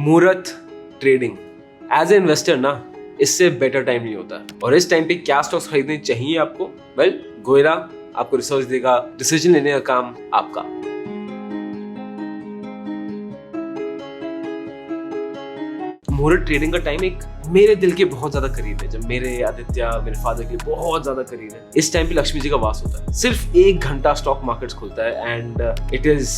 मुहूर्त trading as a investor ना, इससे बेटर टाइम नहीं होता। और इस टाइम पे क्या स्टॉक्स खरीदने चाहिए आपको? वेल, गोयरा आपको रिसर्च देगा, डिसीजन लेने का काम आपका। मुहूर्त ट्रेडिंग का टाइम एक मेरे दिल के बहुत ज्यादा करीब है, जब मेरे आदित्य मेरे फादर के लिए बहुत ज्यादा करीब है। इस टाइम पे लक्ष्मी जी का वास होता है। सिर्फ 1 घंटा स्टॉक मार्केट खुलता है एंड इट इज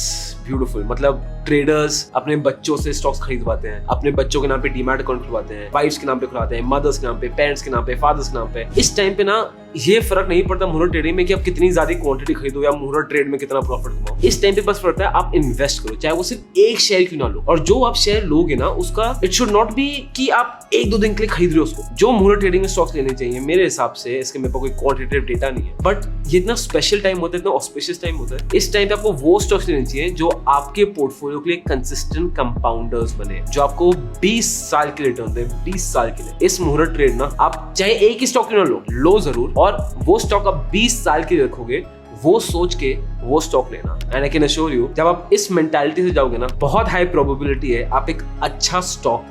ब्यूटीफुल। मतलब ट्रेडर्स अपने बच्चों से स्टॉक्स खरीदवाते हैं, अपने बच्चों के नाम पे डीमैट अकाउंट खुलवाते हैं, वाइफ्स के नाम पे खुलवाते हैं, मदर्स के नाम पे, पेरेंट्स के नाम पे, फादर्स के नाम पे। इस टाइम पे ना ये फर्क नहीं पड़ता मुहूर्त ट्रेडिंग में कि आप कितनी ज्यादा क्वांटिटी खरीदो या मुहूर्त ट्रेड में कितना प्रॉफिट कमाओ। इस टाइम पे बस पड़ता है आप इन्वेस्ट करो, चाहे वो सिर्फ 1 शेयर क्यों ना लो। और जो आप शेयर लोगे ना, उसका इट शुड नॉट बी कि आप 1-2 दिन के लिए खरीद रहे हो उसको। जो मुहूर्त ट्रेडिंग में स्टॉक्स लेने चाहिए मेरे हिसाब से, इसके मेरे पास कोई क्वांटिटेटिव डेटा नहीं है, बट ये इतना स्पेशल टाइम होता है, इतना ऑस्पिशियस टाइम होता है। इस टाइम पे आपको वो स्टॉक्स लेने चाहिए जो आपके पोर्टफोलियो के लिए कंसिस्टेंट कंपाउंडर्स बने, जो आपको 20 साल के रिटर्न दे, 20 साल के लिए। इस मुहूर्त ट्रेड ना, आप चाहे एक ही स्टॉक क्यों ना लो जरूर, और वो स्टॉक आप 20 साल के लिए रखोगे, वो सोच के वो स्टॉक लेना। And I can assure you, जब आप इस मेंटालिटी से जाओगे ना, बहुत हाई प्रोबेबिलिटी है आप एक अच्छा stock,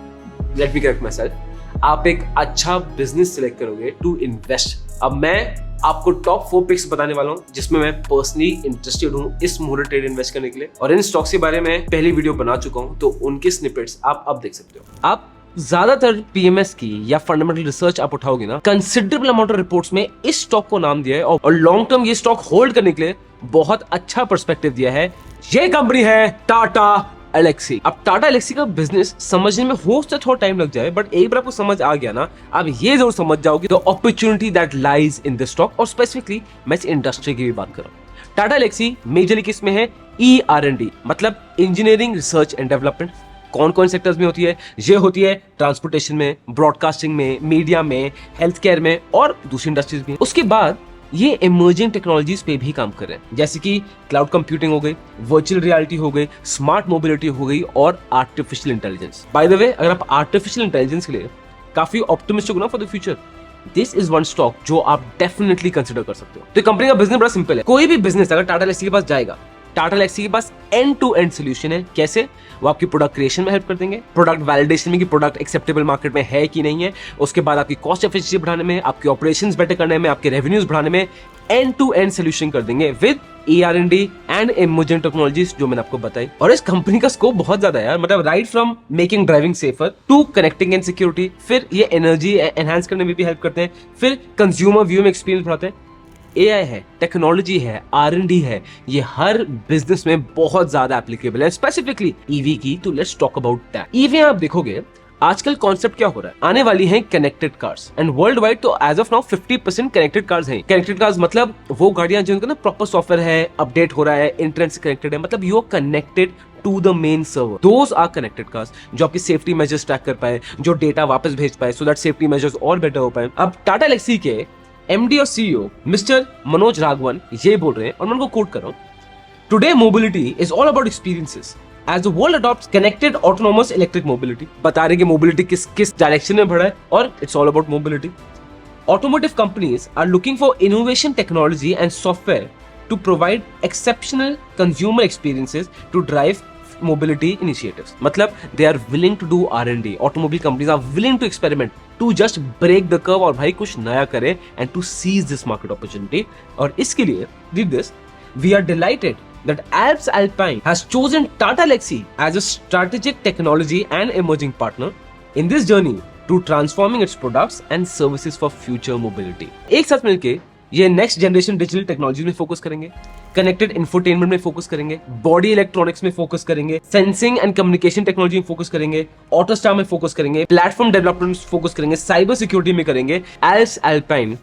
let me correct my self, आप एक अच्छा बिजनेस सिलेक्ट करोगे टू इन्वेस्ट। अब मैं आपको टॉप 4 पिक्स बताने वाला हूँ जिसमें मैं पर्सनली इंटरेस्टेड हूँ इस मुहूर्त ट्रेड इन्वेस्ट करने के लिए, और इन स्टॉक्स के बारे में पहली वीडियो बना चुका हूँ, तो उनके स्निपेट्स आप अब देख सकते हो। आप ज्यादातर पीएमएस की या फंडामेंटल रिसर्च आप उठाओगे ना, कंसिडरेबल अमाउंट ऑफ रिपोर्ट्स में इस स्टॉक को नाम दिया है और लॉन्ग टर्म ये स्टॉक होल्ड करने के लिए बहुत अच्छा पर्सपेक्टिव दिया है। ये कंपनी है टाटा एलेक्सी। अब टाटा एलेक्सी का बिजनेस समझने में हो सकता है थोड़ा टाइम लग जाए, बट एक बार आपको समझ आ गया ना, आप ये जरूर समझ जाओगे the opportunity that lies in this stock. और स्पेसिफिकली मैं इस इंडस्ट्री की भी बात कर रहा हूँ। टाटा एलेक्सी मेजरली किसमें है? ER&D, मतलब इंजीनियरिंग रिसर्च एंड डेवलपमेंट। कौन कौन सेक्टर्स में होती है? ये होती है ट्रांसपोर्टेशन में, ब्रॉडकास्टिंग में, मीडिया में, हेल्थ केयर में और दूसरी इंडस्ट्रीज में। उसके बाद ये इमर्जिंग टेक्नोलॉजीज पे भी काम कर रहे हैं, जैसे कि क्लाउड कंप्यूटिंग हो गई, वर्चुअल रियलिटी हो गई, स्मार्ट मोबिलिटी हो गई और artificial intelligence. By the way, अगर आप आर्टिफिशियल इंटेलिजेंस के लिए काफी ऑप्टिमिस्टिक हो ना for the future, this is one stock जो आप डेफिनेटली कंसिडर कर सकते हो। तो कंपनी का बिजनेस बड़ा सिंपल है। कोई भी बिजनेस अगर टाटा एलेक्सी के पास जाएगा, टाटा एलेक्सी के पास एंड टू एंड सोल्यूशन है। कैसे? वो आपकी प्रोडक्ट क्रिएशन में हेल्प कर देंगे, प्रोडक्ट वैलिडेशन में कि प्रोडक्ट एक्सेप्टेबल मार्केट में है कि नहीं है, उसके बाद आपकी कॉस्ट एफिशिएंसी बढ़ाने में, आपके ऑपरेशंस बेटर करने में, आपके रेवेन्यूज बढ़ाने में एंड टू एंड सोल्यूशन कर देंगे with ER&D and emerging technologies जो मैंने आपको बताई। और इस कंपनी का स्कोप बहुत ज्यादा है यार, मतलब right from making driving safer to connecting and security, फिर ये एनर्जी एनहांस करने में भी हेल्प करते हैं, फिर कंज्यूमर व्यू में एक्सपीरियंस बढ़ाते हैं। AI है, टेक्नोलॉजी है, R&D है, ये हर बिजनेस में बहुत ज्यादा एप्लीकेबल है, स्पेसिफिकली EV की। तो let's talk about that. EV आप देखोगे आजकल कॉन्सेप्ट क्या हो रहा है, आने वाली हैं connected cars, and world wide तो as of now 50% connected cars हैं। कनेक्टेड कार्स मतलब वो गाड़ियां जिनका ना प्रॉपर सॉफ्टवेयर है, अपडेट हो रहा है, इंटरनेट से कनेक्टेड है, मतलब you are connected to the main server. Those are connected cars जो आपकी सेफ्टी मेजर्स ट्रैक कर पाए, जो डेटा वापस भेज पाए, सो दैट सेफ्टी मेजर्स और बेटर हो पाए। अब टाटा एलेक्सी के MD और CEO मिस्टर मनोज राघवन ये बोल रहे हैं, और मैं उनको कोट कर रहा हूं, today mobility is all about experiences as the world adopts connected autonomous electric mobility। बता रहे कि मोबिलिटी किस डायरेक्शन में बढ़ा है, और it's all about mobility. Automotive companies are looking for innovation technology and software to provide exceptional consumer experiences to drive mobility initiatives। मतलब they are willing to do R&D। Automobile companies are willing to experiment to just break the curve और भाई कुछ नया करें and to seize this market opportunity। और इसके लिए read this, we are delighted that Alps Alpine has chosen Tata Elxsi as a strategic technology and emerging partner in this journey to transforming its products and services for future mobility। एक साथ मिलके ये next generation digital technology में focus करेंगे, connected infotainment में focus करेंगे, body electronics में focus करेंगे, सेंसिंग एंड कम्युनिकेशन टेक्नोलॉजी में फोकस करेंगे, ऑटोस्टार में फोकस करेंगे, प्लेटफॉर्म डेवलपमेंट में फोकस करेंगे, साइबर सिक्योरिटी में करेंगे। एल्प्स एल्पाइन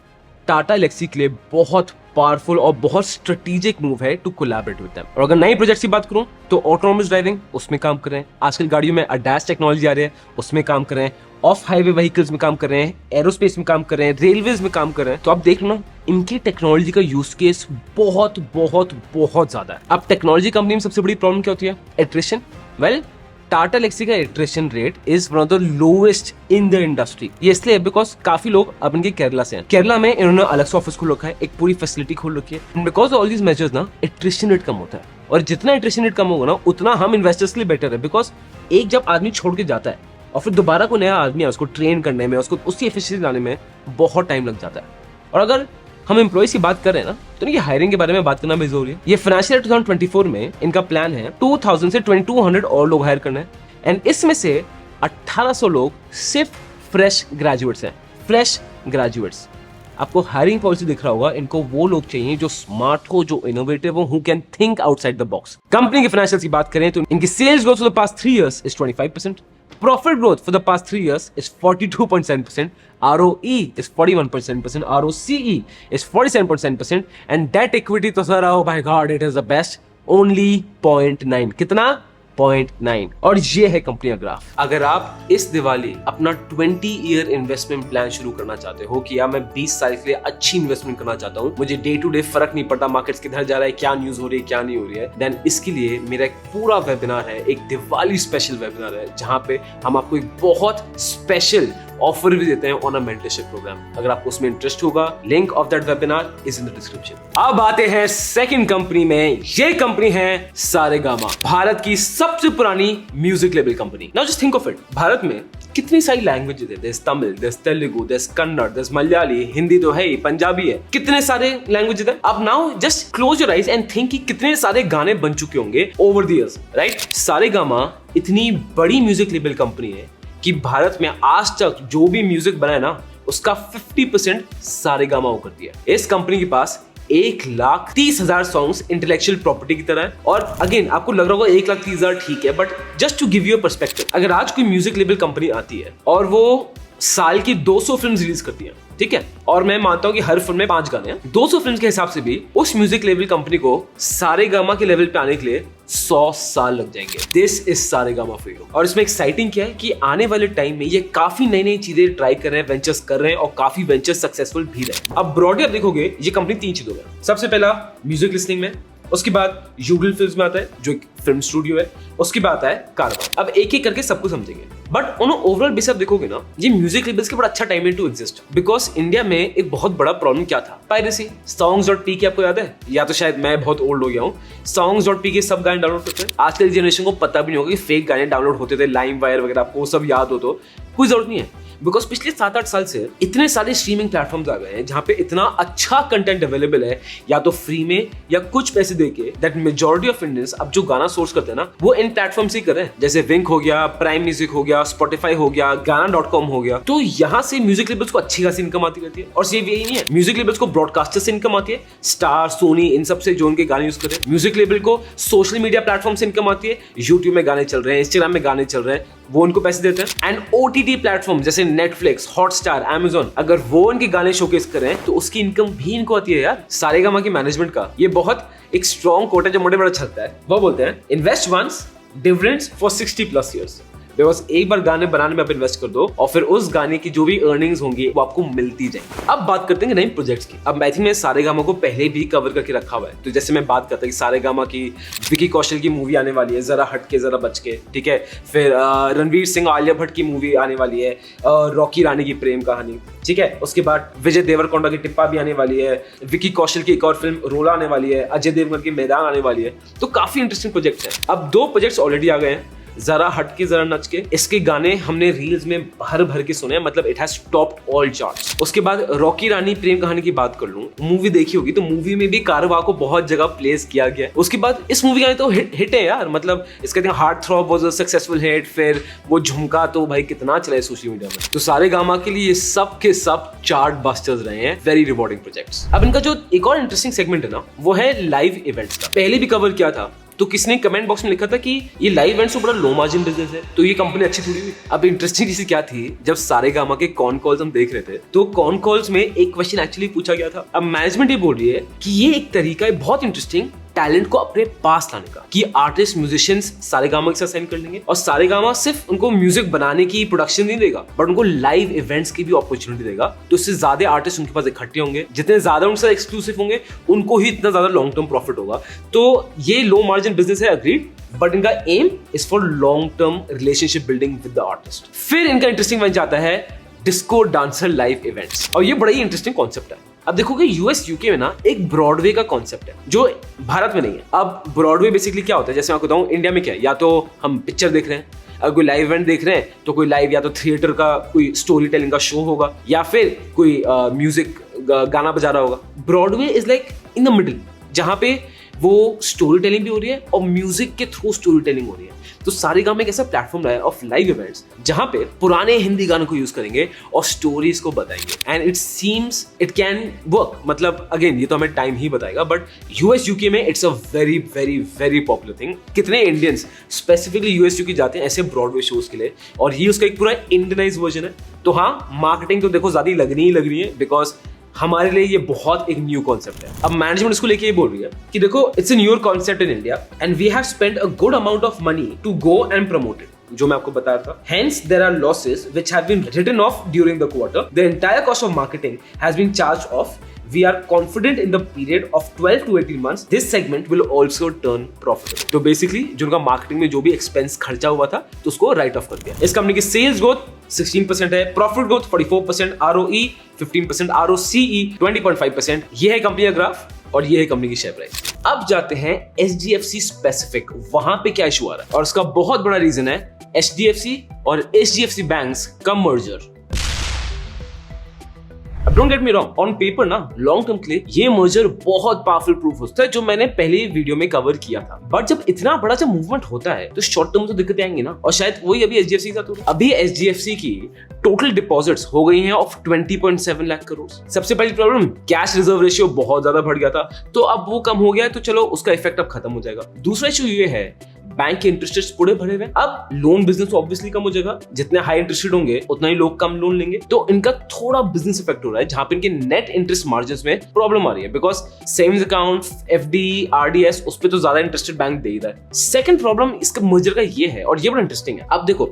टाटा एलेक्सी के लिए बहुत पावरफुल और बहुत स्ट्रेटेजिक मूव है टू कोलैबोरेट विद देम। और अगर नई प्रोजेक्ट्स की बात करूं तो ऑटोनोमस ड्राइविंग उसमें काम कर रहे हैं, आजकल गाड़ियों में ADAS टेक्नोलॉजी आ रही है उसमें काम कर रहे हैं, ऑफ हाईवे व्हीकल्स में काम कर रहे हैं, एरोस्पेस में काम कर रहे हैं, रेलवेज में काम कर रहे हैं। तो आप देख लो ना, इनकी टेक्नोलॉजी का यूज केस बहुत बहुत बहुत ज्यादा है। अब टेक्नोलॉजी कंपनी में सबसे बड़ी प्रॉब्लम क्या होती है? एट्रिशन। वेल, टाटा एलेक्सी का attrition rate is one of the lowest in the industry. ये इसलिए बिकॉज काफी लोग अब इनके केरला से हैं। केरला में इन्होंने अलग से ऑफिस खोल रखा है, एक पूरी फैसिलिटी खोल रखी है। बिकॉज ऑल दीज मेजर्स ना, एट्रिशन रेट कम होता है। और जितना इंटरेस्ट रेट कम होगा ना उतना हम इन्वेस्टर्स के लिए बेटर है, बिकॉज एक जब आदमी छोड़ के जाता है और फिर दोबारा को नया आदमी है उसको ट्रेन करने में, उसको उसी एफिशिएंसी लाने में बहुत टाइम लग जाता है। और अगर हम एम्प्लॉइज की बात कर रहे हैं ना तो इनकी हायरिंग के बारे में बात करना भी जरूरी है। ये फाइनेंशियल 2024 में इनका प्लान है 2000 से 2200 और लोग हायर करना है, एंड इसमें से 1800 लोग सिर्फ फ्रेश ग्रेजुएट्स हैं। फ्रेश ग्रेजुएट्स, आपको हायरिंग पॉलिसी दिख रहा होगा, इनको वो लोग चाहिए जो स्मार्ट हो, जो इनोवेटिव हो, who can think outside the box. Company के फाइनेंशियल की बात करें तो इनकी sales growth for the past 3 years is 25%, profit growth for the past 3 years is 42.7%, ROE is 41%, ROCE is 47%, and debt equity तो sir oh my god it is the best, only 0.9। कितना? 0.9। और ये है कंपनी का graph. अगर आप इस दिवाली अपना 20 ईयर इन्वेस्टमेंट प्लान शुरू करना चाहते हो कि यार मैं 20 साल के लिए अच्छी इन्वेस्टमेंट करना चाहता हूँ, मुझे डे टू डे फर्क नहीं पड़ता मार्केट्स किधर जा रहा है, क्या न्यूज हो रही है, क्या नहीं हो रही है, देन इसके लिए मेरा एक पूरा वेबिनार है, एक दिवाली स्पेशल वेबिनार है जहां पे हम आपको एक बहुत स्पेशल ऑफर भी देते हैं ऑन अ मेंटरशिप प्रोग्राम। अगर आपको उसमें इंटरेस्ट होगा, link of that webinar is in the description. अब आते हैं सेकंड कंपनी में। ये कंपनी है सारेगामा, भारत की सबसे पुरानी music label company. Now just think of it, Bharat में कितनी सारी लैंग्वेजेस है, there Tamil, there Telugu, there Kannada, there Malayali, Hindi तो है ही, पंजाबी है, कितने सारे लैंग्वेजेस है। अब now just close your eyes and think कि कितने सारे गाने बन चुके होंगे over the years, right. Saregama इतनी बड़ी म्यूजिक लेबल कंपनी है कि भारत में आज तक जो भी म्यूजिक बना है ना उसका 50% सारेगामा को करती है। इस कंपनी के पास 1,30,000 सॉन्ग्स इंटेलेक्चुअल प्रॉपर्टी की तरह है। और अगेन आपको लग रहा होगा 1,30,000 ठीक है, but just to give you a perspective, अगर आज कोई म्यूजिक लेबल कंपनी आती है और वो साल की 200 फिल्म रिलीज करती है, ठीक है, और मैं मानता हूं कि हर फिल्म में 5 गाने हैं, 200 फिल्म के हिसाब से भी उस म्यूजिक लेबल कंपनी को सारेगामा के लेवल पे आने के लिए 100 साल लग जाएंगे। This is Saregama for you. और इसमें एक्साइटिंग क्या है कि आने वाले टाइम में ये काफी नई नई चीजें ट्राई कर रहे हैं, वेंचर्स कर रहे हैं और काफी वेंचर्स सक्सेसफुल भी रहे। अब ब्रॉडली आप देखोगे ये कंपनी 3 चीजों में, सबसे पहला म्यूजिक लिसनिंग में, उसके बाद यूगल फिल्म्स में आता है जो एक फिल्म स्टूडियो है, उसके बाद आता है कारवा। अब एक एक करके सब कुछ समझेंगे, बट ऑन ओवरऑल बेस आप देखोगे ना ये म्यूजिक लेबल्स के बड़ा अच्छा time to exist, because India में एक बहुत बड़ा प्रॉब्लम क्या था, पायरेसी। Songs.pk आपको याद है, या तो शायद मैं बहुत ओल्ड हो गया हूँ, Songs.pk सब गाने डाउनलोड करते हैं। आजकल की जनरेशन को पता भी नहीं होगा कि फेक गाने डाउनलोड होते थे, लाइम वायर वगैरह, आपको सब याद हो तो कोई जरूरत नहीं है, बिकॉज पिछले 7-8 साल से इतने सारे स्ट्रीमिंग प्लेटफॉर्म्स आ गए हैं जहां पे इतना अच्छा कंटेंट अवेलेबल है, या तो फ्री में या कुछ पैसे देके, दैट मेजॉरिटी ऑफ इंडियंस अब जो गाना सोर्स करते हैं ना वो इन प्लेटफॉर्म से ही कर रहे हैं, जैसे विंक हो गया, प्राइम म्यूजिक हो गया, स्पॉटिफाई हो गया, गाना.com हो गया। तो यहाँ से म्यूजिक लेबल्स को अच्छी खासी इनकम आती रहती है। और सिर्फ यही नहीं है, म्यूजिक लेबल्स को ब्रॉडकास्टर से इनकम आती है, स्टार, सोनी, इन सब से जो उनके गाने यूज करते हैं। म्यूजिक लेबल को सोशल मीडिया प्लेटफॉर्म से इनकम आती है, यूट्यूब में गाने चल रहे हैं, इंस्टाग्राम में गाने चल रहे हैं, वो उनको पैसे देते हैं। एंड ओटीटी प्लेटफॉर्म जैसे नेटफ्लिक्स, हॉटस्टार, अमेज़न, अगर वो उनके गाने शोकेस करें तो उसकी इनकम भी इनको आती है यार। सारेगामा की मैनेजमेंट का ये बहुत एक स्ट्रॉन्ग कोट है जो मोटे बड़ा चलता है। वो बोलते हैं invest once, dividends for 60+ years. Because एक बार गाने बनाने में आप इन्वेस्ट कर दो और फिर उस गाने की जो भी अर्निंग्स होंगी वो आपको मिलती जाएंगी। अब बात करते हैं नए प्रोजेक्ट्स की। अब आई थिंक मैं सारेगामा को पहले भी कवर करके रखा हुआ है, तो जैसे मैं बात करता कि सारेगामा की विकी कौशल की मूवी आने वाली है, जरा हट के जरा बच के, ठीक है। फिर रणवीर सिंह आलिया भट्ट की मूवी आने वाली है, रॉकी रानी की प्रेम कहानी, ठीक है। उसके बाद विजय देवरकोंडा की टिप्पा भी आने वाली है, विकी कौशल की एक और फिल्म रोला आने वाली है, अजय देवगन की मैदान आने वाली है। तो काफी इंटरेस्टिंग प्रोजेक्ट्स हैं। अब 2 प्रोजेक्ट्स ऑलरेडी आ गए हैं, जरा हट के जरा नच के, इसके गाने हमने रील्स में भर भर के सुने, मतलब it has topped all charts. उसके बाद रॉकी रानी प्रेम कहानी की बात कर लूं, मूवी देखी होगी तो मूवी में भी कारवा को बहुत जगह प्लेस किया गया। उसके बाद इस मूवी का तो हिट है यार, मतलब इसका heart throb was a successful hit. फिर वो झुमका तो भाई कितना चला है सोशल मीडिया में। तो सारेगामा के लिए ये सब के सब चार्ट बस्टर्स रहे हैं, वेरी रिवॉर्डिंग प्रोजेक्ट्स। अब इनका जो एक और इंटरेस्टिंग सेगमेंट है ना वो है लाइव इवेंट्स का। पहले भी कवर किया था, तो किसने कमेंट बॉक्स में लिखा था कि ये लाइव इवेंट्स तो बड़ा लो मार्जिन बिजनेस है, तो ये कंपनी अच्छी थोड़ी हुई। अब इंटरेस्टिंग चीज क्या थी, जब सारेगामा के कॉन कॉल्स हम देख रहे थे तो कॉन कॉल्स में एक क्वेश्चन एक्चुअली पूछा गया था। अब मैनेजमेंट ये बोल रही है कि ये एक तरीका है बहुत इंटरेस्टिंग टैलेंट को अपने पास लाने का, कि आर्टिस्ट म्यूजिशियंस सारेगामा के साथ साइन कर लेंगे और सारेगामा सिर्फ उनको म्यूजिक बनाने की प्रोडक्शन नहीं देगा बट उनको लाइव इवेंट्स की भी अपॉर्चुनिटी देगा। तो इससे ज्यादा आर्टिस्ट उनके पास इकट्ठे होंगे, जितने ज्यादा उनके साथ एक्सक्लूसिव होंगे उनको ही इतना ज्यादा लॉन्ग टर्म प्रॉफिट होगा। तो ये लो मार्जिन बिजनेस है, अग्रीड, बट इनका aim is for long term relationship building with the artist. फिर इनका इंटरेस्टिंग बन जाता है डिस्को डांसर लाइव इवेंट्स, और ये बड़ा ही इंटरेस्टिंग कॉन्सेप्ट है। अब देखोगे यूएस यूके में ना एक ब्रॉडवे का कॉन्सेप्ट है जो भारत में नहीं है। अब ब्रॉडवे बेसिकली क्या होता है, जैसे मैं आपको बताऊं, इंडिया में क्या है, या तो हम पिक्चर देख रहे हैं, अगर कोई लाइव इवेंट देख रहे हैं तो कोई लाइव या तो थिएटर का कोई स्टोरी टेलिंग का शो होगा या फिर कोई म्यूजिक गाना बजा रहा होगा। Broadway is like in the middle, जहां पे वो स्टोरी टेलिंग भी हो रही है और म्यूजिक के थ्रू स्टोरी टेलिंग हो रही है। तो सारेगामा एक ऐसा प्लेटफॉर्म रहा है ऑफ लाइव इवेंट्स जहां पे पुराने हिंदी गानों को यूज करेंगे और स्टोरीज को बताएंगे and it seems it can work. मतलब अगेन ये तो हमें टाइम ही बताएगा, बट यूएस यूके में it's a very very very popular thing. कितने इंडियंस स्पेसिफिकली यूएस यूके जाते हैं ऐसे ब्रॉडवे शोज के लिए, और ये उसका एक पूरा इंडियनाइज वर्जन है। तो हाँ, मार्केटिंग तो देखो ज्यादा लगनी ही लगनी है, बिकॉज हमारे लिए ये बहुत एक न्यू कॉन्सेप्ट है। अब मैनेजमेंट इसको लेके ये बोल रही है कि देखो it's a new concept in India and we have spent a good amount of money to go and promote it, जो मैं आपको बताया था। Hence there are losses which have been written off during the quarter. The entire cost of marketing has been charged off. We are confident in the period of 12 to 18 months this segment will also turn profitable. तो basically जो उनका marketing में जो भी expense खर्चा हुआ था तो उसको राइट ऑफ कर दिया। इस कंपनी की सेल्स ग्रोथ 16% है, प्रॉफिट ग्रोथ 44%, ROE 15%, ROCE 20.5%। ये है कंपनी का ग्राफ और ये है कंपनी की शेयर प्राइस। अब जाते हैं HDFC स्पेसिफिक, वहां पे क्या इशू आ रहा है, और उसका बहुत बड़ा रीजन है HDFC और HDFC बैंक्स का मर्जर। अब don't get me wrong, on paper ना लॉन्ग टर्म के लिए ये मर्जर बहुत पावरफुल प्रूफ होता है, जो मैंने पहले वीडियो में कवर किया था। बट जब इतना बड़ा जब मूवमेंट होता है तो शॉर्ट टर्म तो दिक्कतें आएंगी ना, और शायद वही अभी HDFC का। तो अभी HDFC की टोटल डिपॉजिट्स हो गई हैं ऑफ 20.7 लाख करोड़। सबसे पहली प्रॉब्लम, कैश रिजर्व रेशियो बहुत ज्यादा बढ़ गया था, तो अब वो कम हो गया है, तो चलो उसका इफेक्ट अब खत्म हो जाएगा। दूसरा इशू ये है, बैंक के इंटरेस्ट रेट्स पूरे भरे हुए। अब लोन बिजनेस ऑब्वियसली कम हो जाएगा, जितने हाई इंटरेस्ट रेट होंगे उतना ही लोग कम लोन लेंगे, तो इनका थोड़ा बिजनेस इफेक्ट हो रहा है, जहां पे इनके नेट इंटरेस्ट मार्जिन्स में प्रॉब्लम आ रही है, because savings account, FD, RDS उस पे तो ज्यादा इंटरेस्टेड बैंक दे ही रहा है। सेकंड प्रॉब्लम इसका मर्जर का ये है, और ये बड़ा इंटरेस्टिंग है। अब देखो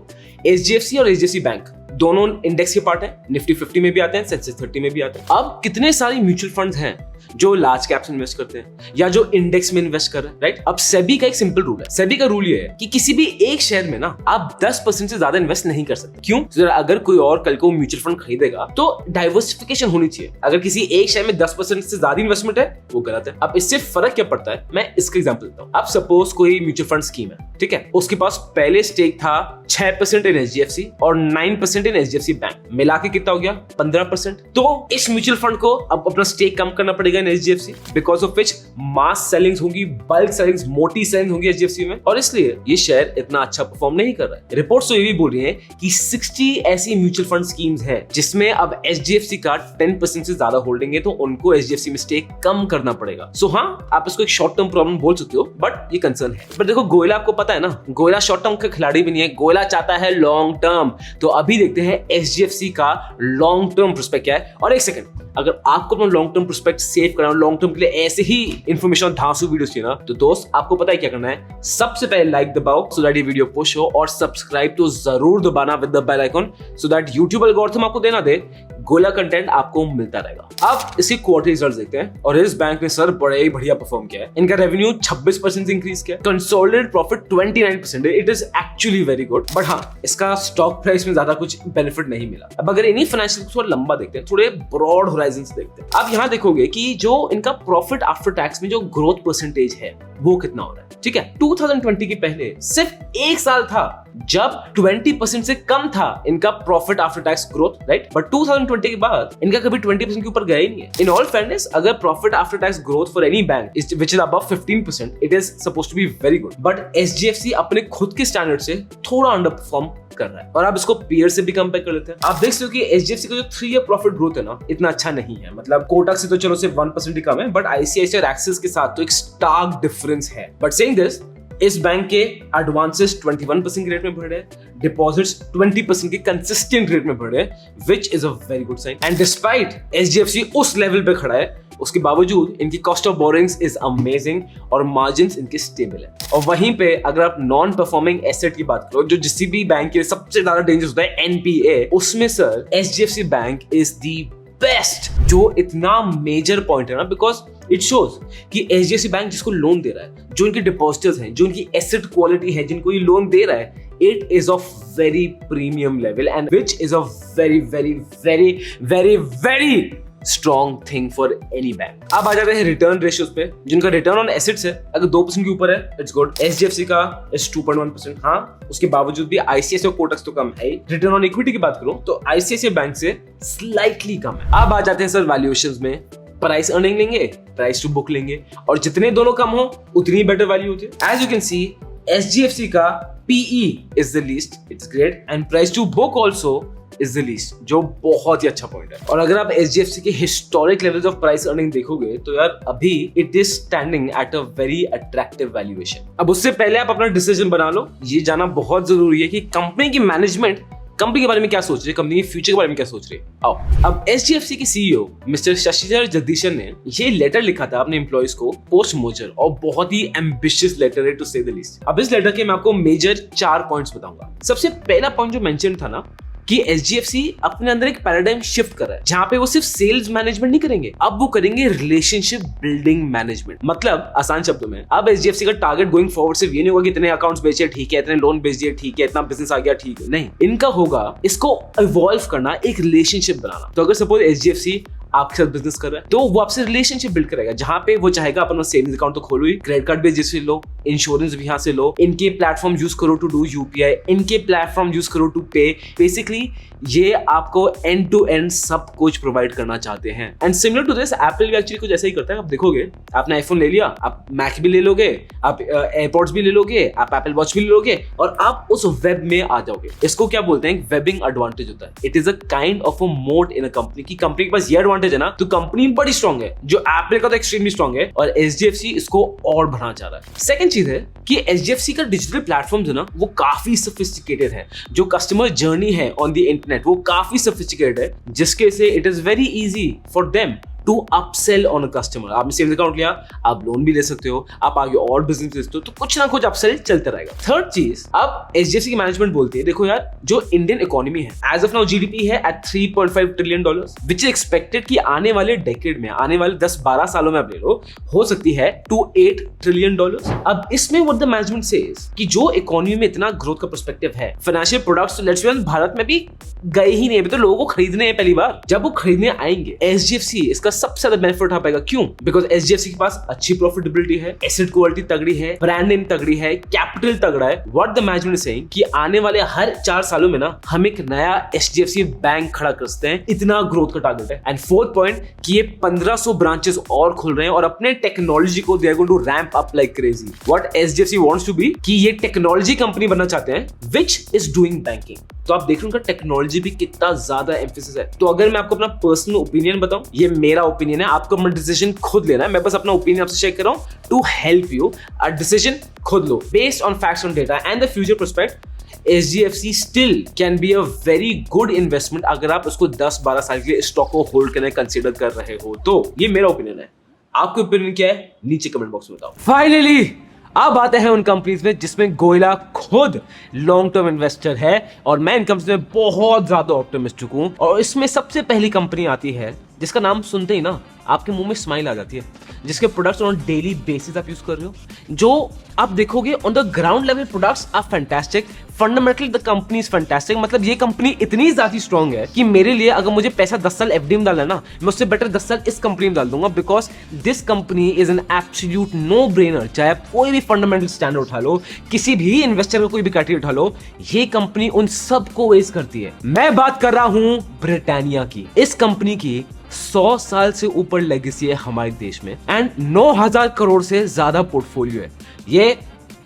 HDFC और HDFC बैंक दोनों इंडेक्स के पार्ट है, निफ्टी 50 में भी आते हैं, सेंसेक्स 30 में भी आते हैं। अब कितने सारे म्यूचुअल फंड्स हैं जो लार्ज कैप्स में इन्वेस्ट करते हैं या जो इंडेक्स में इन्वेस्ट कर रहे हैं, राइट? अब सेबी का एक सिंपल रूल है। सेबी का रूल ये है कि किसी भी एक शेयर में ना आप 10% से ज्यादा इन्वेस्ट नहीं कर सकते। क्यों? अगर कोई और कल को म्यूचुअल फंड खरीदेगा तो डाइवर्सिफिकेशन होनी चाहिए। अगर किसी एक शेयर में 10% से ज्यादा इन्वेस्टमेंट है वो गलत है। अब इससे फर्क क्या पड़ता है, मैं इसका एग्जांपल देता हूं। अब सपोज कोई म्यूचुअल फंड स्कीम है, ठीक है, उसके पास पहले स्टेक था 6% इन HDFC और 9% इन HDFC बैंक, मिला के कितना हो गया 15%। तो इस म्यूचुअल फंड को अब अपना स्टेक कम करना पड़ेगा इन HDFC, because of which mass ceilings होंगी, बल्क सेलिंग्स, मोटी सेलिंग होंगी HDFC में, और इसलिए ये शेयर इतना अच्छा परफॉर्म नहीं कर रहा है। रिपोर्ट्स तो ये भी बोल रही हैं कि 60 ऐसी म्यूचुअल फंड स्कीम्स हैं जिसमें अब HDFC का 10% से ज्यादा होल्डिंग है, तो उनको HDFC में स्टेक कम करना पड़ेगा। सो हाँ, आप इसको एक शॉर्ट टर्म प्रॉब्लम बोल सकते हो, बट ये कंसर्न है। बट देखो गोयला आपको पता है ना, गोयला शॉर्ट टर्म का खिलाड़ी भी नहीं है, गोयला चाहता है लॉन्ग टर्म। तो अभी देखते हैं HDFC का लॉन्ग टर्म प्रोस्पेक्ट क्या है। और एक सेकंड, अगर आपको अपना लॉन्ग टर्म प्रोस्पेक्ट सेव करना, लॉन्ग टर्म के लिए ऐसे ही इंफॉर्मेशन धांसू वीडियोस चाहिए ना, तो दोस्त आपको पता है क्या करना है। सबसे पहले लाइक दबाओ सो दैट ये वीडियो पुश हो, और सब्सक्राइब तो जरूर दबाना with the bell icon, so that YouTube algorithm आपको देना दे, गोला कंटेंट आपको मिलता रहेगा। अब इसके क्वार्टरली रिजल्ट्स देखते हैं, और इस बैंक ने सर बड़े ही बढ़िया परफॉर्म किया है। इनका रेवेन्यू 26% इंक्रीज किया, consolidated profit 29%, it is actually very good. But हाँ, इसका स्टॉक प्राइस में ज्यादा कुछ बेनिफिट नहीं मिला। अब अगर इन्हीं फाइनेंशियल थोड़ा लंबा देखते हैं, थोड़े ब्रॉड होराइजन देखते हैं, आप यहाँ देखोगे कि जो इनका प्रॉफिट आफ्टर टैक्स में जो ग्रोथ परसेंटेज है वो कितना हो रहा है, ठीक है। 2020 के पहले सिर्फ एक साल था जब 20% से कम था इनका profit after tax growth, right? But 2020 के बाद इनका कभी 20% के ऊपर गया ही नहीं है। इन ऑल फेयरनेस, अगर profit after tax growth for any bank which is above 15%, it is supposed to be very good. But HDFC अपने खुद के स्टैंडर्ड से थोड़ा अंडर परफॉर्म कर रहा है, और आप इसको पीयर से भी कंपेयर कर लेते हैं। आप देख सकते हो कि HDFC का जो 3 ईयर प्रॉफिट ग्रोथ है ना, इतना अच्छा नहीं है। मतलब कोटक से तो चलो सिर्फ 1% ही कम है, बट ICICI और एक्सिस के साथ तो एक स्टार्क डिफरेंस है। बट सेइंग दिस, इस बैंक के एडवांसेस 21% के रेट में बढ़ रहे हैं, डिपॉजिट्स 20% के कंसिस्टेंट रेट में बढ़ रहे हैं, which is a very good sign. And despite HDFC उस लेवल पे खड़ा है, उसके बावजूद इनकी cost of borrowings is amazing और मार्जिन्स इनके स्टेबल है। और वहीं पे अगर आप नॉन परफॉर्मिंग एसेट की बात करो, जो किसी भी बैंक के लिए सबसे ज्यादा डेंजरस होता है, NPA, उसमें sir HDFC bank is the best. जो इतना मेजर पॉइंट है ना, बिकॉज इट शोज कि HDFC बैंक जिसको लोन दे रहा है, जो इनके डिपॉजिटर्स हैं, जो इनकी एसेट क्वालिटी है, जिनको ये लोन दे रहा है, it is of very premium level and which is a very very very very very strong thing for any bank. अब आ जाते हैं रिटर्न रेशियोज पे, जिनका रिटर्न ऑन एसेट्स है अगर 2% के ऊपर है इट्स गुड। एचडीएफसी का इज 2.1%। हाँ, उसके बावजूद भी आईसीआईसीआई और कोटक तो कम है। रिटर्न ऑन इक्विटी की बात करूं तो आईसीआईसीआई बैंक से स्लाइटली कम है। अब आ जाते हैं सर वैल्यूएशंस में। प्राइस अर्निंग लेंगे, प्राइस टू बुक लेंगे, और जितने दोनों कम हो उतनी बेटर वैल्यू होती है। As you can see HDFC का PE is the least, it's great, and price to book also is the least, जो बहुत ही अच्छा पॉइंट है। और अगर आप HDFC के historic levels of price earning देखोगे तो यार अभी it is standing at a very attractive valuation. अब उससे पहले आप अपना डिसीजन बना लो। ये जाना बहुत जरूरी है कि कंपनी की मैनेजमेंट कंपनी के बारे में क्या सोच रही है, कंपनी के फ्यूचर के बारे में क्या सोच रही है। आओ, अब एचडीएफसी के सीईओ मिस्टर शशिधर जगदीशन ने ये लेटर लिखा था अपने एम्प्लॉइज को पोस्ट मर्जर, और बहुत ही एम्बिशियस लेटर है टू से द लीस्ट। अब इस लेटर के मैं आपको मेजर 4 पॉइंट्स बताऊंगा। सबसे पहला पॉइंट जो मेंशन था ना कि एचडीएफसी अपने अंदर एक पैराडाइम शिफ्ट कर रहा है, जहां पे वो सिर्फ सेल्स मैनेजमेंट नहीं करेंगे, अब वो करेंगे रिलेशनशिप बिल्डिंग मैनेजमेंट। मतलब आसान शब्दों में अब एचडीएफसी का टारगेट गोइंग फॉरवर्ड सिर्फ ये नहीं होगा कि इतने अकाउंट्स बेचे ठीक है, इतने लोन बेच दिए ठीक है, इतना बिजनेस आ गया ठीक है, नहीं, इनका होगा इसको इवॉल्व करना, एक रिलेशनशिप बनाना। तो अगर सपोज एचडीएफसी आपके साथ बिजनेस कर रहा है तो वो आपसे रिलेशनशिप बिल्ड करेगा, जहां पे वो चाहेगा अपन सेविंग्स अकाउंट तो खोलो ही, क्रेडिट कार्ड भी जिससे लो, इंश्योरेंस भी यहां से लो, इनके प्लेटफॉर्म यूज करो टू डू यूपीआई, इनके प्लेटफॉर्म यूज करो टू पे। बेसिकली ये आपको एंड टू एंड सब कुछ प्रोवाइड करना चाहते हैं। And similar to this Apple भी एक्चुअली कुछ ऐसा ही करता है। आप देखोगे, आपने आईफोन ले लिया, आप मैक भी ले लोगे, आप एयरपॉड्स भी ले लोगे, आप एप्पल वॉच भी ले लोगे, और आप उस वेब में आ जाओगे। इसको क्या बोलते हैं, वेबिंग एडवांटेज होता है। It is a kind of a mode in a company की कंपनी के पास ये एडवांटेज है ना, तो कंपनी बड़ी स्ट्रांग है, जो एप्पल का तो एक्सट्रीमली स्ट्रांग है, और एचडीएफसी इसको और बढ़ाना चाह रहा है। सेकंड चीज है कि एचडीएफसी का डिजिटल प्लेटफॉर्म है ना, वो काफी सोफिस्टिकेटेड है। जो कस्टमर जर्नी है ऑन द इंटरनेट वो काफी सोफिस्टिकेटेड है, जिसके से it is very easy for them to upsell on a customer. आपने सेविंग्स अकाउंट लिया, आप लोन भी ले सकते हो, आप आगे और बिजनेस ले सकते हो, तो कुछ ना कुछ अपसेल चलता रहेगा। थर्ड चीज, अब एचडीएफसी की मैनेजमेंट बोलती है, देखो यार जो इंडियन इकोनॉमी है एज ऑफ नाउ जीडीपी है at $3.5 trillion, which is expected कि आने वाले डेकेड में, आने वाले 10-12 सालों में आप ले लो, हो सकती है to $8 ट्रिलियन। अब इसमें व्हाट द मैनेजमेंट सेज कि जो इकोनॉमी में इतना ग्रोथ का पर्सपेक्टिव है, financial products let's be Bharat में भी गए ही नहीं, अभी तो लोगों को खरीदने हैं पहली बार। जब वो खरीदने आएंगे एचडीएफसी इसका सबसे ज्यादा बेनिफिट उठा पाएगा। क्यों? बिकॉज एचडीएफसी के पास अच्छी प्रॉफिटेबिलिटी है, एसेट क्वालिटी तगड़ी है, ब्रांड नेम तगड़ी है, कैपिटल तगड़ा है। What the management is saying कि आने वाले हर 4 सालों में ना हम एक नया एचडीएफसी बैंक खड़ा कर सकते हैं, इतना ग्रोथ का टारगेट है। एंड फोर्थ पॉइंट कि ये 1500 ब्रांचेस और खुल रहे हैं और अपने टेक्नोलॉजी को they are going to ramp up like crazy. What HDFC wants to be कि ये टेक्नोलॉजी कंपनी बनना चाहते हैं व्हिच इज डूइंग बैंकिंग। तो आप देख रहे हो उनका टेक्नोलॉजी भी कितना ज्यादा एम्फेसिस है। तो अगर मैं आपको अपना पर्सनल ओपिनियन बताऊं, ये मेरा ओपिनियन है, आपको अपना डिसीजन खुद लेना है। मैं बस अपना ओपिनियन आपसे शेयर कर रहा हूं to help you. A decision खुद लो based on facts on data and the future prospect. HDFC still can be a very good investment अगर आप उसको 10-12 साल के लिए स्टॉक को होल्ड करने कंसीडर कर रहे हो तो। ये मेरा ओपिनियन है, आपका ओपिनियन क्या है नीचे कमेंट बॉक्स में बताओ। फाइनली अब आते हैं उन कंपनीज में जिसमें गोयला खुद लॉन्ग टर्म इन्वेस्टर है, और मैं इन कंपनीज में बहुत ज्यादा ऑप्टिमिस्टिक हूं। और इसमें सबसे पहली कंपनी आती है जिसका नाम सुनते ही ना आपके मुंह में स्माइल आ जाती है, जिसके प्रोडक्ट्स ऑन डेली बेसिस आप यूज कर रहे हो, जो आप देखोगे on the ground level products are fantastic, fundamentally the company is fantastic. मतलब ये कंपनी इतनी ज्यादा स्ट्रांग है कि मेरे लिए अगर मुझे पैसा 10 साल एफडी में डालना है ना, मैं उससे बेटर 10 साल इस कंपनी में डाल दूंगा, because this company is an absolute no brainer. चाहे आप कोई भी फंडामेंटल स्टैंडर्ड उठा लो, किसी भी इन्वेस्टर का कोई भी क्राइटेरिया उठा लो, ये कंपनी उन सबको वेस्ट करती है। मैं बात कर रहा हूं ब्रिटानिया की। इस कंपनी की 100 साल से ऊपर लेगेसी है हमारे देश में एंड 9000 करोड़ से ज्यादा पोर्टफोलियो है। ये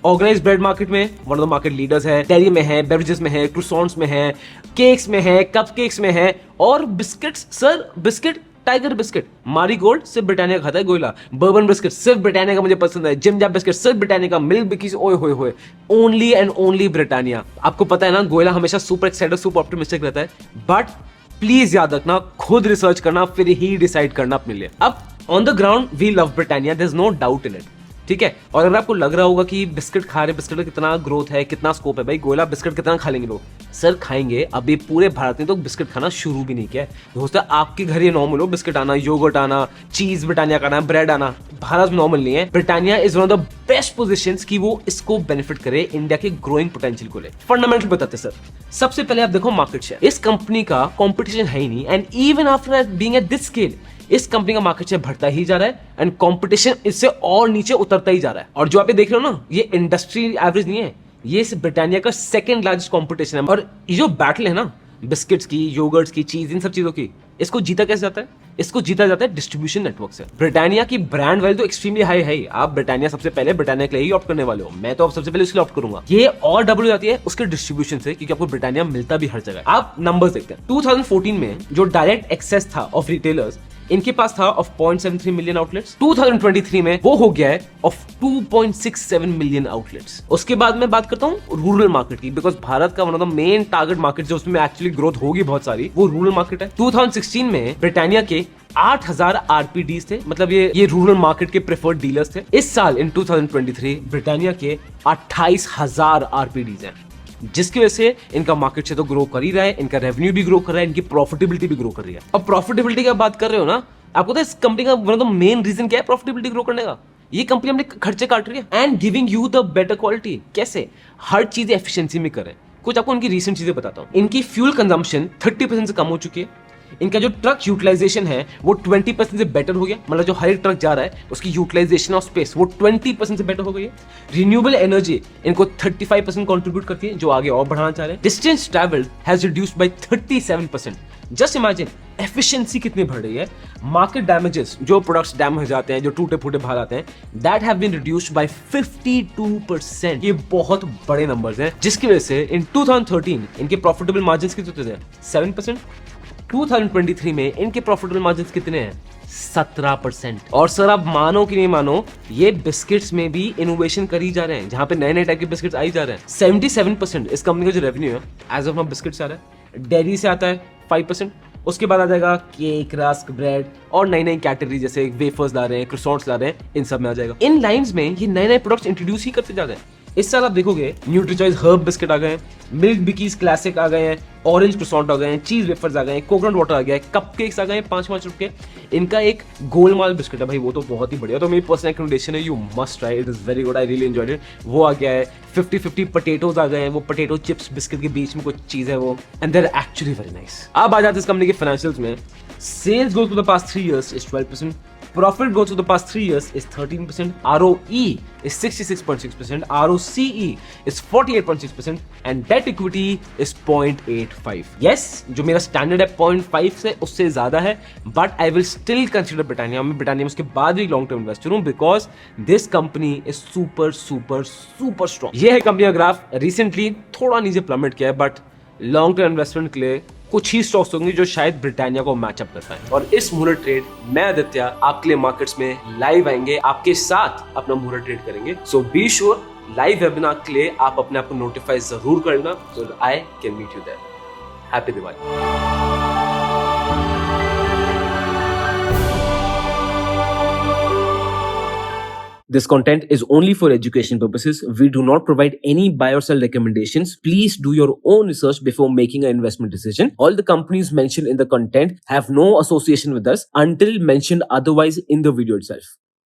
ऑर्गेनाइज्ड ब्रेड मार्केट में one of the market leaders है, डेयरी में है, बेवरेजेस में है, क्रूसॉन्ट्स में है, केक्स में है, कपकेक्स में है, और biscuits. Sir biscuit, tiger biscuit, marigold सिर्फ ब्रिटानिया खाता है गोयला, बर्बन बिस्किट सिर्फ ब्रिटानिया का मुझे पसंद है, जिम जैप बिस्किट सिर्फ ब्रिटानिया का, मिल्क बिकीज ओए होए होए, ओनली एंड ओनली ब्रिटानिया। आपको पता है ना गोयला हमेशा सुपर एक्साइटेड, सुपर ऑप्टिमिस्टिक रहता है, बट प्लीज याद रखना, खुद रिसर्च करना फिर ही डिसाइड करना अपने लिए। अब on the ground we love Britannia, there is no doubt in it, ठीक है। और अगर आपको लग रहा होगा कि बिस्किट खा रहे, बिस्किट का कितना ग्रोथ है, कितना स्कोप है, भाई गोयला बिस्किट कितना खा लेंगे लोग, सर खाएंगे, अभी पूरे भारत ने तो बिस्किट खाना शुरू भी नहीं किया है। हो सकता है आपके घर ये नॉर्मल हो, बिस्किट आना, योगर्ट आना, चीज ब्रिटानिया का आना, ब्रेड आना, भारत में नॉर्मल नहीं है। Britannia is one of the best positions कि वो इसको बेनिफिट करे इंडिया के ग्रोइंग पोटेंशियल को ले। फंडामेंटल बताते सर, सबसे पहले आप देखो मार्केट शेयर। इस कंपनी का कंपटीशन है ही नहीं, and even after being at this scale इस कंपनी का मार्केट शेयर बढ़ता ही जा रहा है एंड कंपटीशन इससे और नीचे उतरता ही जा रहा है। और जो आप ये देख रहे हो ना, ये इंडस्ट्री एवरेज नहीं है, ये इस ब्रिटानिया का सेकंड लार्जेस्ट कंपटीशन है। और ये जो बैटल है ना बिस्किट्स की, योगर्ट्स की, चीज, इन सब चीजों की, इसको जीता कैसे जाता है? इसको जीता जाता है डिस्ट्रीब्यूशन नेटवर्क से। ब्रिटानिया की ब्रांड वैल्यू तो एक्सट्रीमली हाई है। आप ब्रिटानिया सबसे पहले ब्रिटानिया के लिए ही ऑप्ट करने वाले हो, मैं तो अब सबसे पहले उसके लिए ऑप्ट करूंगा। ये और डबल हो जाती है उसके डिस्ट्रीब्यूशन से, क्योंकि आपको ब्रिटानिया मिलता भी हर जगह। आप नंबर्स देखते हैं, 2014 में जो डायरेक्ट एक्सेस था ऑफ रिटेलर्स, इनके पास था ऑफ 0.73 मिलियन आउटलेट्स। 2023 में वो हो गया है ऑफ 2.67 मिलियन आउटलेट्स। उसके बाद मैं बात करता हूँ रूरल मार्केट की, बिकॉज भारत का one of the main target market जो उसमें एक्चुअली ग्रोथ होगी बहुत सारी, वो रूरल मार्केट है। 2016 में ब्रिटानिया के 8,000 आरपीडीज थे, मतलब ये रूरल मार्केट के प्रेफर्ड डीलर्स थे। इस साल इन 2023 ब्रिटानिया के 28,000 आरपीडीज हैं, जिसकी वजह से इनका मार्केट शेयर तो ग्रो कर ही रहा है, इनका रेवेन्यू भी ग्रो कर रहा है, इनकी प्रॉफिटेबिलिटी भी ग्रो कर रही है। अब प्रॉफिटेबिलिटी की बात कर रहे हो ना, आपको तो इस कंपनी का one of the main reason क्या है प्रॉफिटेबिलिटी ग्रो करने का? ये कंपनी अपने खर्चे काट रही है and giving you the better quality. कैसे? हर चीज एफिशिएंसी में करें। कुछ आपको इनकी रीसेंट चीजें बताता हूँ। इनकी फ्यूल कंजम्पशन 30% से कम हो चुकी है। इनका जो ट्रक यूटिलाइजेशन है वो 20% से बेटर हो गया, मतलब जो हर एक ट्रक जा रहा है उसकी यूटिलाइजेशन ऑफ स्पेस वो 20% से बेटर हो गई है। रिन्यूएबल एनर्जी इनको 35% कंट्रीब्यूट करती है, जो आगे और बढ़ाना चाह रहे हैं। Distance travelled has reduced by 37%। Just imagine efficiency कितनी बढ़ रही है। मार्केट डैमेजेस, जो प्रोडक्ट्स डैमेज हो जाते हैं, जो टूटे फूटे बाहर आते हैं, that have been reduced by 52%। ये बहुत बड़े नंबर्स हैं, जिसकी वजह से इन 2013 इनके प्रॉफिटेबल मार्जिन्स कितने थे? 7%। 2023 में इनके प्रॉफिटेबल मार्जिन्स कितने हैं? 17%। और सर आप मानो कि नहीं मानो, ये बिस्किट्स में भी इनोवेशन करी जा रहे हैं, जहां पे नए नए टाइप के बिस्किट्स आई जा रहे हैं। 77% इस कंपनी का जो रेवेन्यू है एज ऑफ नाउ बिस्किट से आ रहा है। डेयरी से आता है 5%। उसके बाद आ जाएगा केक, रस्क, ब्रेड और नई नई कैटेगरी जैसे वेफर्स ला रहे हैं, क्रोसॉन्ट्स ला रहे हैं, इन सब में आ जाएगा। इन लाइंस में ये नए नए प्रोडक्ट्स इंट्रोड्यूस ही करते जा रहे हैं। इस साल आप देखोगे न्यूट्रीचॉइस हर्ब बिस्किट आ गए हैं, मिल्क बिकीज क्लासिक आ गए हैं, ऑरेंज क्रोसॉन्ट आ गए हैं, चीज वेफर्स आ गए हैं, कोकोनट वाटर आ गया है, कपकेक्स आ गए हैं 5-5 रुपए। इनका एक गोलमाल बिस्किट है भाई, वो तो बहुत ही बढ़िया, तो मेरी पर्सनल रिकमेंडेशन है, you must try, it is very good, I really enjoyed it. वो आ गया है। 50-50 पोटैटोज आ गए हैं, वो पोटैटो चिप्स बिस्किट के बीच में कुछ चीज है वो, and they are actually very nice. अब आ जाते हैं इस कंपनी के फाइनेंशियल्स में। Sales growth for the past 3 years is 12%. Profit growth for the past 3 years is 13%. ROE is 66.6%. ROCE is 48.6%. And debt equity is 0.85. Yes, जो मेरा standard है 0.5 से उससे ज्यादा है, but I will still consider Britannia. मैं Britannia में उसके बाद भी लॉन्ग टर्म इन्वेस्टर हूँ, because this company is super super super strong. ये है कंपनी का ग्राफ। रिसेंटली थोड़ा नीचे प्लमेट किया है, बट लॉन्ग टर्म इन्वेस्टमेंट के लिए कुछ ही स्टॉक्स होंगे जो शायद ब्रिटानिया को मैचअप कर पाए। और इस मुहूर्त ट्रेड मैं आदित्य आपके लिए मार्केट्स में लाइव आएंगे, आपके साथ अपना मुहूर्त ट्रेड करेंगे। सो बी श्योर लाइव वेबिनार के लिए आप अपने आप को नोटिफाई जरूर कर लेना, so I can meet you there. Happy Diwali. This content is only for education purposes. We do not provide any buy or sell recommendations. Please do your own research before making an investment decision. All the companies mentioned in the content have no association with us until mentioned otherwise in the video itself.